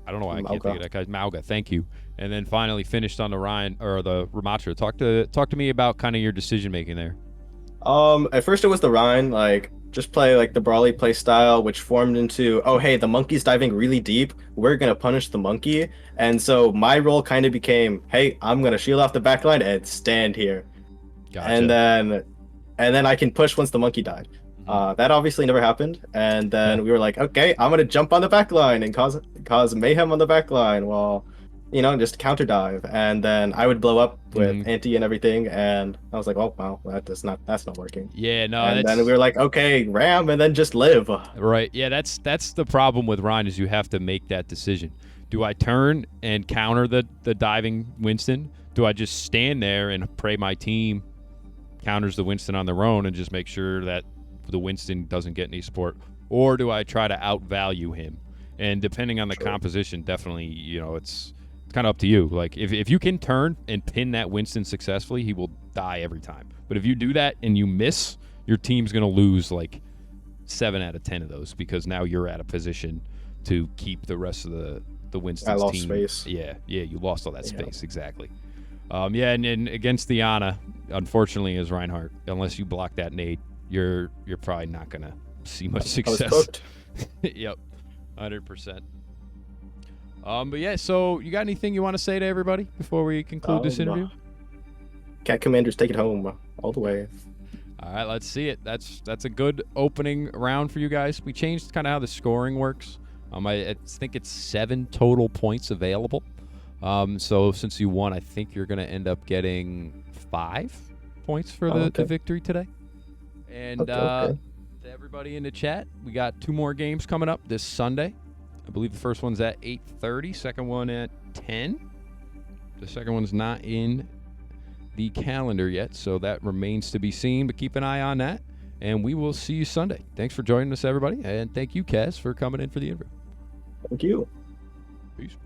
I don't know why I can't think of that guy, Mauga, thank you. And then finally finished on the Rhine, or the Ramatra. Talk to me about kind of your decision-making there. At first it was the Rhine, like, just play like the Brawly play style, which formed into, oh, hey, the monkey's diving really deep. We're going to punish the monkey. And so my role kind of became, hey, I'm going to shield off the backline and stand here. Gotcha. And then and then I can push once the monkey died. That obviously never happened, and then we were like, okay, I'm gonna jump on the back line and cause mayhem on the back line while, just counter dive, and then I would blow up with anti and everything, and I was like, oh wow, that's not working. Yeah, no. And then we were like, okay, ram, and then just live. Right. Yeah, that's the problem with Ryan is you have to make that decision. Do I turn and counter the diving Winston? Do I just stand there and pray my team counters the Winston on their own and just make sure that the Winston doesn't get any support? Or do I try to outvalue him? And depending on the composition, definitely, it's kind of up to you. Like, if you can turn and pin that Winston successfully, he will die every time. But if you do that and you miss, your team's going to lose like 7 out of 10 of those because now you're at a position to keep the rest of the Winston's I lost team. Space. Yeah, you lost all that space, exactly. And against the Ana, unfortunately, is Reinhardt. Unless you block that nade, you're probably not gonna see much success. Yep, 100%. But yeah, so you got anything you want to say to everybody before we conclude this interview? Cat Commanders, take it home all the way. All right, let's see it. That's a good opening round for you guys. We changed kind of how the scoring works. I think it's 7 total points available. So since you won, I think you're going to end up getting 5 points for the victory today. And to everybody in the chat, we got 2 more games coming up this Sunday. I believe the first one's at 8:30, second one at 10. The second one's not in the calendar yet, so that remains to be seen, but keep an eye on that, and we will see you Sunday. Thanks for joining us, everybody, and thank you, Kaz, for coming in for the interview. Thank you. Peace.